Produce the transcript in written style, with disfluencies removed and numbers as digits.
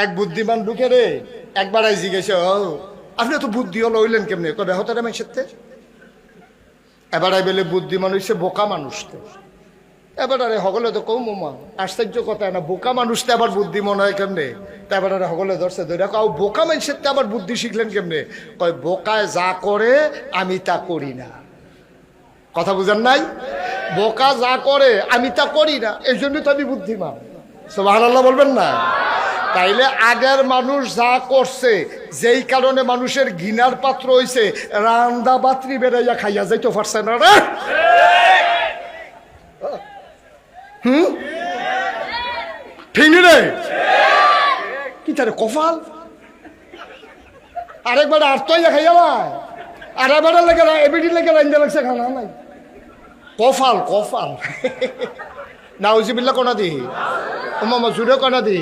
এক বুদ্ধিমান লোকে রে একবার আই জিজ্ঞেস, আপনি তো বুদ্ধিও লইলেন কেমনে? কবে হতারে মানুষের এবার আই বেলে বুদ্ধিমান হইছে বোকা মানুষ। তো এবার আরে হগলে তো কৌ মোমা আশ্চর্য কথা না, বোকা মানুষটা আবার বুদ্ধি মনে হয় কেমনে? তারপর আরে হগলে ধরছে ধরে কাউ বোকা মানুষের আবার বুদ্ধি শিখলেন কেমনে? কয় বোকায় যা করে আমি তা করি না। কথা বুঝেন নাই? বোকা যা করে আমি তা করি না, এই জন্যই তো আমি বুদ্ধিমান। সুবহানাল্লাহ বলবেন না? তাইলে আগের মানুষ যা করছে, যেই কারণে মানুষের ঘৃণার পাত্র হইছে, রান্দা বাত্রি বেড়াইয়া খাইয়া যাইতে পারছে না রে। ঠিক রে কি তারে কপাল আরেকবার আর তো খাইয়া ভাই আর এবার লেগে এবিডি লেগে রান্দা লাগছে খানা নাই। কফাল কফাল নাউজিবিল্লাহ কোনা দি, ওমা জুড়ে কোনা দি।